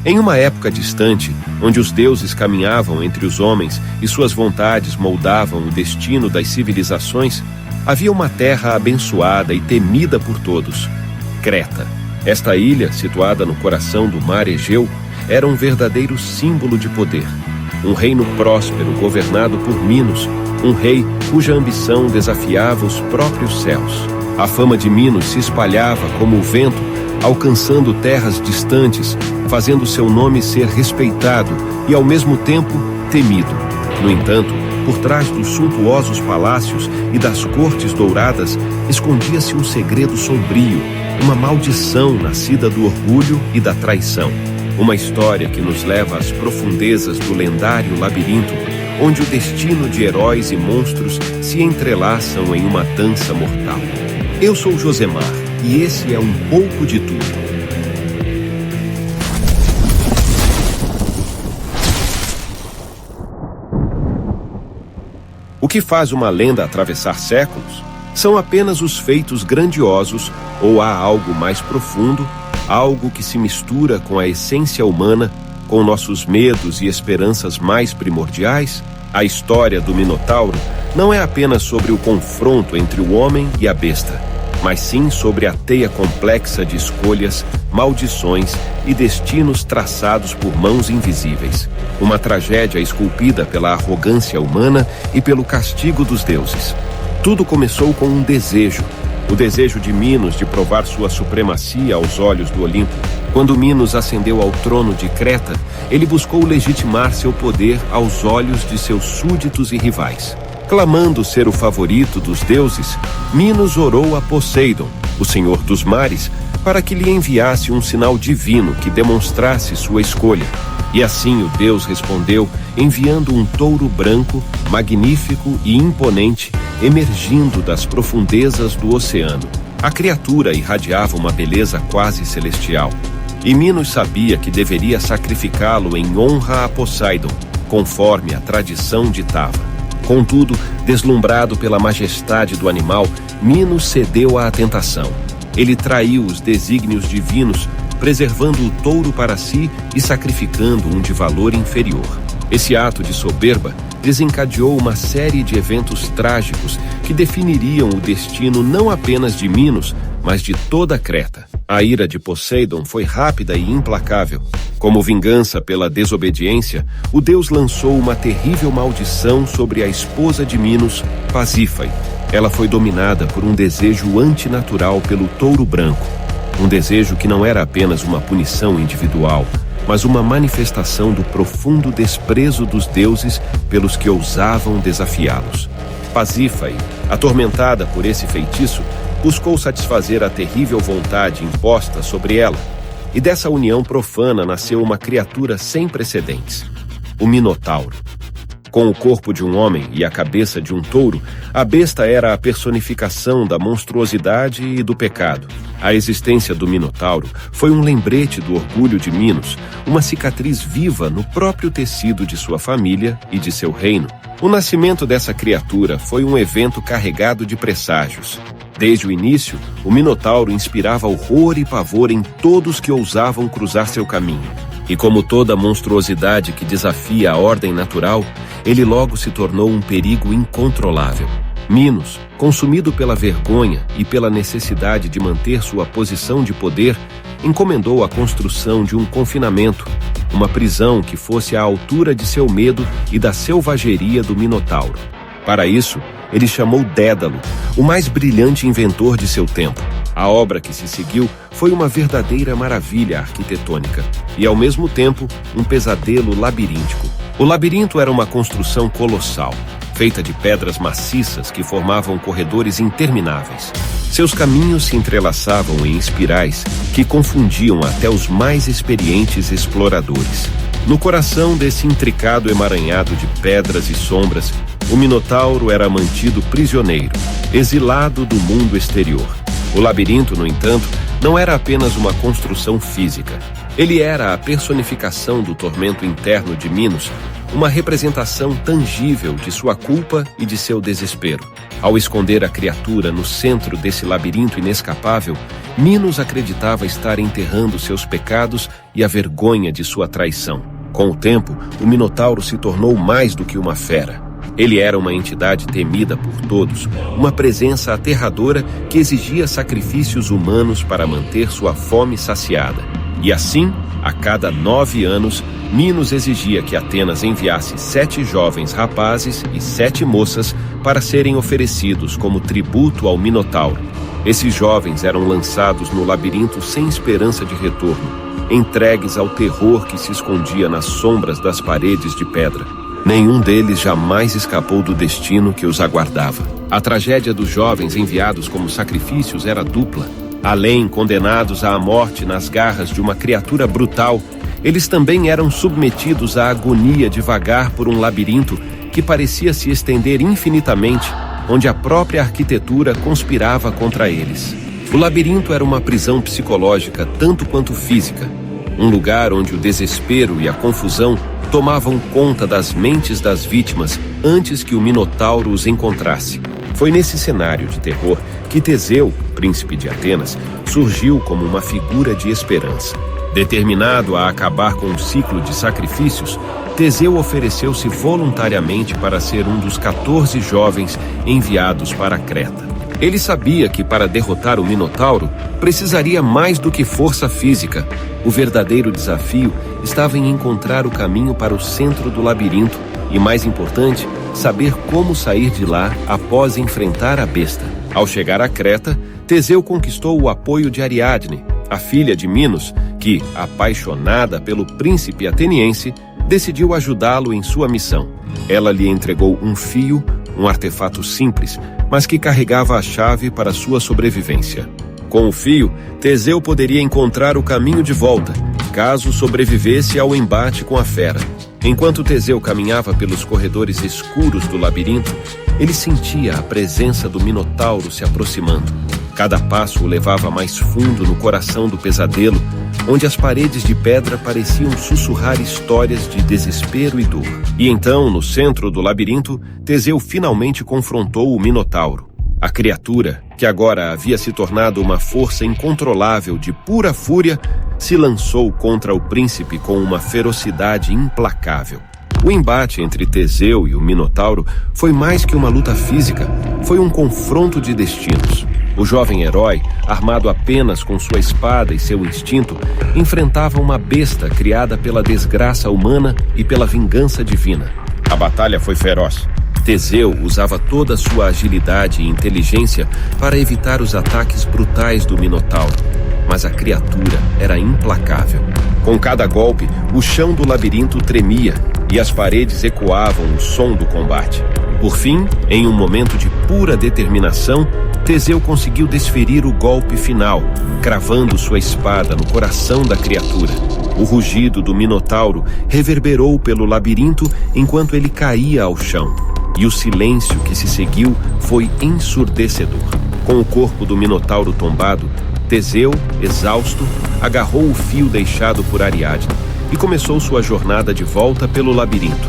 Em uma época distante, onde os deuses caminhavam entre os homens e suas vontades moldavam o destino das civilizações, havia uma terra abençoada e temida por todos: Creta. Esta ilha, situada no coração do mar Egeu, era um verdadeiro símbolo de poder. Um reino próspero governado por Minos, um rei cuja ambição desafiava os próprios céus. A fama de Minos se espalhava como o vento, alcançando terras distantes, fazendo seu nome ser respeitado e, ao mesmo tempo, temido. No entanto, por trás dos suntuosos palácios e das cortes douradas, escondia-se um segredo sombrio, uma maldição nascida do orgulho e da traição. Uma história que nos leva às profundezas do lendário labirinto, onde o destino de heróis e monstros se entrelaçam em uma dança mortal. Eu sou Josemar, e esse é um pouco de tudo. O que faz uma lenda atravessar séculos são apenas os feitos grandiosos, ou há algo mais profundo, algo que se mistura com a essência humana, com nossos medos e esperanças mais primordiais? A história do Minotauro não é apenas sobre o confronto entre o homem e a besta, mas sim sobre a teia complexa de escolhas, maldições e destinos traçados por mãos invisíveis. Uma tragédia esculpida pela arrogância humana e pelo castigo dos deuses. Tudo começou com um desejo, o desejo de Minos de provar sua supremacia aos olhos do Olimpo. Quando Minos ascendeu ao trono de Creta, ele buscou legitimar seu poder aos olhos de seus súditos e rivais. Clamando ser o favorito dos deuses, Minos orou a Poseidon, o senhor dos mares, para que lhe enviasse um sinal divino que demonstrasse sua escolha. E assim o deus respondeu, enviando um touro branco, magnífico e imponente, emergindo das profundezas do oceano. A criatura irradiava uma beleza quase celestial. E Minos sabia que deveria sacrificá-lo em honra a Poseidon, conforme a tradição ditava. Contudo, deslumbrado pela majestade do animal, Minos cedeu à tentação. Ele traiu os desígnios divinos, preservando o touro para si e sacrificando um de valor inferior. Esse ato de soberba desencadeou uma série de eventos trágicos que definiriam o destino não apenas de Minos, mas de toda Creta. A ira de Poseidon foi rápida e implacável. Como vingança pela desobediência, o deus lançou uma terrível maldição sobre a esposa de Minos, Pasífae. Ela foi dominada por um desejo antinatural pelo touro branco. Um desejo que não era apenas uma punição individual, mas uma manifestação do profundo desprezo dos deuses pelos que ousavam desafiá-los. Pasífae, atormentada por esse feitiço, buscou satisfazer a terrível vontade imposta sobre ela, e dessa união profana nasceu uma criatura sem precedentes, o Minotauro. Com o corpo de um homem e a cabeça de um touro, a besta era a personificação da monstruosidade e do pecado. A existência do Minotauro foi um lembrete do orgulho de Minos, uma cicatriz viva no próprio tecido de sua família e de seu reino. O nascimento dessa criatura foi um evento carregado de presságios. Desde o início, o Minotauro inspirava horror e pavor em todos que ousavam cruzar seu caminho. E como toda monstruosidade que desafia a ordem natural, ele logo se tornou um perigo incontrolável. Minos, consumido pela vergonha e pela necessidade de manter sua posição de poder, encomendou a construção de um confinamento, uma prisão que fosse à altura de seu medo e da selvageria do Minotauro. Para isso, ele chamou Dédalo, o mais brilhante inventor de seu tempo. A obra que se seguiu foi uma verdadeira maravilha arquitetônica e, ao mesmo tempo, um pesadelo labiríntico. O labirinto era uma construção colossal, feita de pedras maciças que formavam corredores intermináveis. Seus caminhos se entrelaçavam em espirais que confundiam até os mais experientes exploradores. No coração desse intricado emaranhado de pedras e sombras, o Minotauro era mantido prisioneiro, exilado do mundo exterior. O labirinto, no entanto, não era apenas uma construção física. Ele era a personificação do tormento interno de Minos, uma representação tangível de sua culpa e de seu desespero. Ao esconder a criatura no centro desse labirinto inescapável, Minos acreditava estar enterrando seus pecados e a vergonha de sua traição. Com o tempo, o Minotauro se tornou mais do que uma fera. Ele era uma entidade temida por todos, uma presença aterradora que exigia sacrifícios humanos para manter sua fome saciada. E assim, a cada 9 anos, Minos exigia que Atenas enviasse 7 jovens rapazes e 7 moças para serem oferecidos como tributo ao Minotauro. Esses jovens eram lançados no labirinto sem esperança de retorno, entregues ao terror que se escondia nas sombras das paredes de pedra. Nenhum deles jamais escapou do destino que os aguardava. A tragédia dos jovens enviados como sacrifícios era dupla. Além condenados à morte nas garras de uma criatura brutal, eles também eram submetidos à agonia de vagar por um labirinto que parecia se estender infinitamente, onde a própria arquitetura conspirava contra eles. O labirinto era uma prisão psicológica tanto quanto física, um lugar onde o desespero e a confusão tomavam conta das mentes das vítimas antes que o Minotauro os encontrasse. Foi nesse cenário de terror que Teseu, príncipe de Atenas, surgiu como uma figura de esperança. Determinado a acabar com o ciclo de sacrifícios, Teseu ofereceu-se voluntariamente para ser um dos 14 jovens enviados para Creta. Ele sabia que para derrotar o Minotauro precisaria mais do que força física. O verdadeiro desafio estava em encontrar o caminho para o centro do labirinto e, mais importante, saber como sair de lá após enfrentar a besta. Ao chegar a Creta, Teseu conquistou o apoio de Ariadne, a filha de Minos, que, apaixonada pelo príncipe ateniense, decidiu ajudá-lo em sua missão. Ela lhe entregou um fio, um artefato simples, mas que carregava a chave para sua sobrevivência. Com o fio, Teseu poderia encontrar o caminho de volta, caso sobrevivesse ao embate com a fera. Enquanto Teseu caminhava pelos corredores escuros do labirinto, ele sentia a presença do Minotauro se aproximando. Cada passo o levava mais fundo no coração do pesadelo, onde as paredes de pedra pareciam sussurrar histórias de desespero e dor. E então, no centro do labirinto, Teseu finalmente confrontou o Minotauro. A criatura, que agora havia se tornado uma força incontrolável de pura fúria, se lançou contra o príncipe com uma ferocidade implacável. O embate entre Teseu e o Minotauro foi mais que uma luta física, foi um confronto de destinos. O jovem herói, armado apenas com sua espada e seu instinto, enfrentava uma besta criada pela desgraça humana e pela vingança divina. A batalha foi feroz. Teseu usava toda a sua agilidade e inteligência para evitar os ataques brutais do Minotauro, mas a criatura era implacável. Com cada golpe, o chão do labirinto tremia e as paredes ecoavam o som do combate. Por fim, em um momento de pura determinação, Teseu conseguiu desferir o golpe final, cravando sua espada no coração da criatura. O rugido do Minotauro reverberou pelo labirinto enquanto ele caía ao chão, e o silêncio que se seguiu foi ensurdecedor. Com o corpo do Minotauro tombado, Teseu, exausto, agarrou o fio deixado por Ariadne e começou sua jornada de volta pelo labirinto.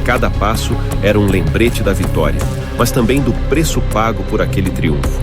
Cada passo era um lembrete da vitória, mas também do preço pago por aquele triunfo.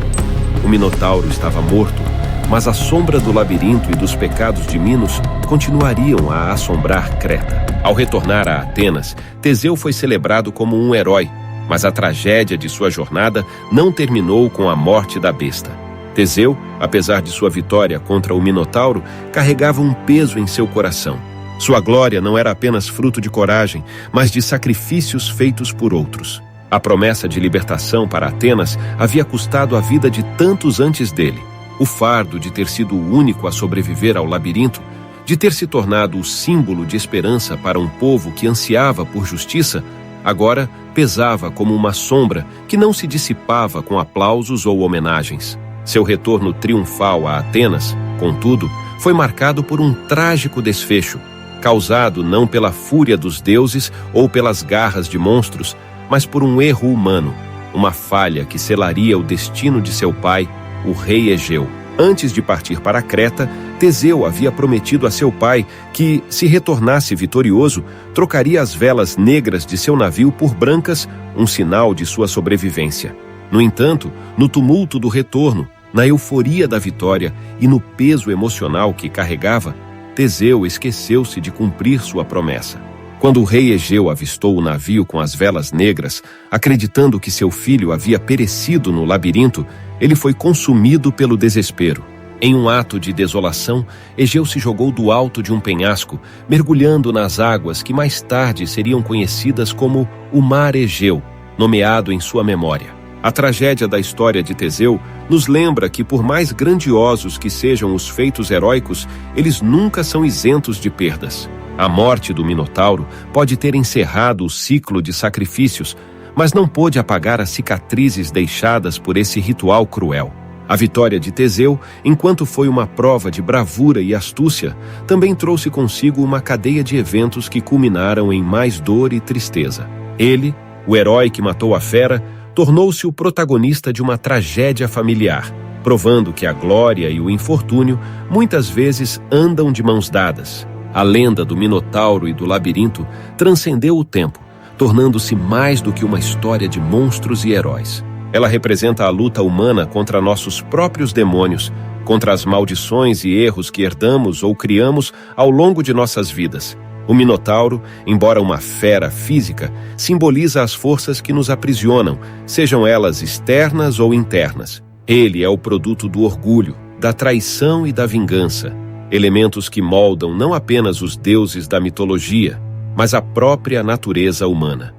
O Minotauro estava morto, mas a sombra do labirinto e dos pecados de Minos continuariam a assombrar Creta. Ao retornar a Atenas, Teseu foi celebrado como um herói, mas a tragédia de sua jornada não terminou com a morte da besta. Teseu, apesar de sua vitória contra o Minotauro, carregava um peso em seu coração. Sua glória não era apenas fruto de coragem, mas de sacrifícios feitos por outros. A promessa de libertação para Atenas havia custado a vida de tantos antes dele. O fardo de ter sido o único a sobreviver ao labirinto, de ter se tornado o símbolo de esperança para um povo que ansiava por justiça, agora pesava como uma sombra que não se dissipava com aplausos ou homenagens. Seu retorno triunfal a Atenas, contudo, foi marcado por um trágico desfecho, causado não pela fúria dos deuses ou pelas garras de monstros, mas por um erro humano, uma falha que selaria o destino de seu pai, o rei Egeu. Antes de partir para Creta, Teseu havia prometido a seu pai que, se retornasse vitorioso, trocaria as velas negras de seu navio por brancas, um sinal de sua sobrevivência. No entanto, no tumulto do retorno, na euforia da vitória e no peso emocional que carregava, Teseu esqueceu-se de cumprir sua promessa. Quando o rei Egeu avistou o navio com as velas negras, acreditando que seu filho havia perecido no labirinto, ele foi consumido pelo desespero. Em um ato de desolação, Egeu se jogou do alto de um penhasco, mergulhando nas águas que mais tarde seriam conhecidas como o Mar Egeu, nomeado em sua memória. A tragédia da história de Teseu nos lembra que, por mais grandiosos que sejam os feitos heróicos, eles nunca são isentos de perdas. A morte do Minotauro pode ter encerrado o ciclo de sacrifícios, mas não pôde apagar as cicatrizes deixadas por esse ritual cruel. A vitória de Teseu, enquanto foi uma prova de bravura e astúcia, também trouxe consigo uma cadeia de eventos que culminaram em mais dor e tristeza. Ele, o herói que matou a fera, tornou-se o protagonista de uma tragédia familiar, provando que a glória e o infortúnio muitas vezes andam de mãos dadas. A lenda do Minotauro e do labirinto transcendeu o tempo, tornando-se mais do que uma história de monstros e heróis. Ela representa a luta humana contra nossos próprios demônios, contra as maldições e erros que herdamos ou criamos ao longo de nossas vidas. O Minotauro, embora uma fera física, simboliza as forças que nos aprisionam, sejam elas externas ou internas. Ele é o produto do orgulho, da traição e da vingança, elementos que moldam não apenas os deuses da mitologia, mas a própria natureza humana.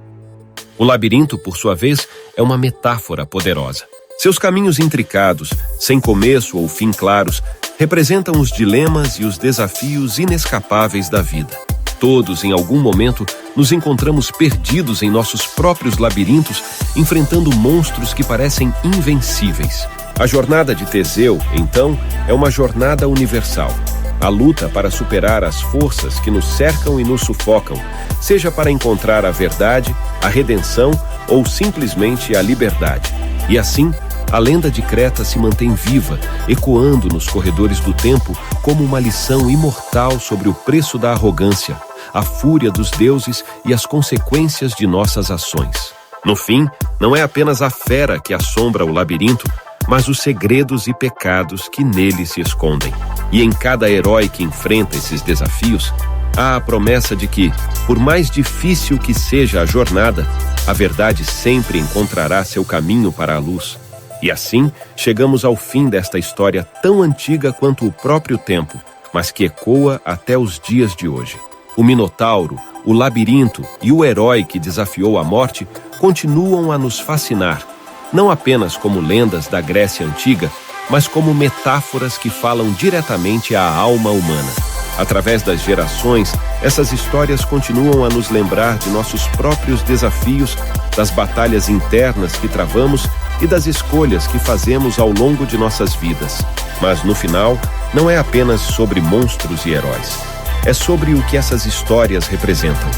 O labirinto, por sua vez, é uma metáfora poderosa. Seus caminhos intricados, sem começo ou fim claros, representam os dilemas e os desafios inescapáveis da vida. Todos, em algum momento, nos encontramos perdidos em nossos próprios labirintos, enfrentando monstros que parecem invencíveis. A jornada de Teseu, então, é uma jornada universal. A luta para superar as forças que nos cercam e nos sufocam, seja para encontrar a verdade, a redenção ou simplesmente a liberdade. E assim, a lenda de Creta se mantém viva, ecoando nos corredores do tempo como uma lição imortal sobre o preço da arrogância, a fúria dos deuses e as consequências de nossas ações. No fim, não é apenas a fera que assombra o labirinto, mas os segredos e pecados que nele se escondem. E em cada herói que enfrenta esses desafios, há a promessa de que, por mais difícil que seja a jornada, a verdade sempre encontrará seu caminho para a luz. E assim, chegamos ao fim desta história tão antiga quanto o próprio tempo, mas que ecoa até os dias de hoje. O Minotauro, o labirinto e o herói que desafiou a morte continuam a nos fascinar, não apenas como lendas da Grécia Antiga, mas como metáforas que falam diretamente à alma humana. Através das gerações, essas histórias continuam a nos lembrar de nossos próprios desafios, das batalhas internas que travamos e das escolhas que fazemos ao longo de nossas vidas. Mas, no final, não é apenas sobre monstros e heróis. É sobre o que essas histórias representam.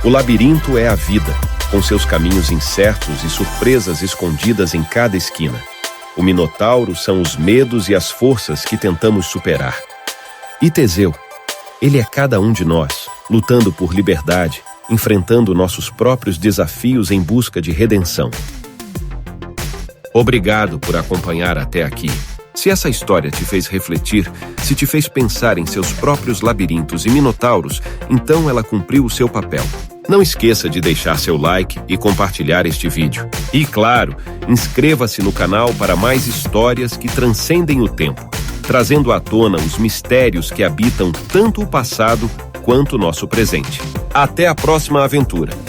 O labirinto é a vida, com seus caminhos incertos e surpresas escondidas em cada esquina. O Minotauro são os medos e as forças que tentamos superar. E Teseu, ele é cada um de nós, lutando por liberdade, enfrentando nossos próprios desafios em busca de redenção. Obrigado por acompanhar até aqui. Se essa história te fez refletir, se te fez pensar em seus próprios labirintos e minotauros, então ela cumpriu o seu papel. Não esqueça de deixar seu like e compartilhar este vídeo. E, claro, inscreva-se no canal para mais histórias que transcendem o tempo, trazendo à tona os mistérios que habitam tanto o passado quanto o nosso presente. Até a próxima aventura!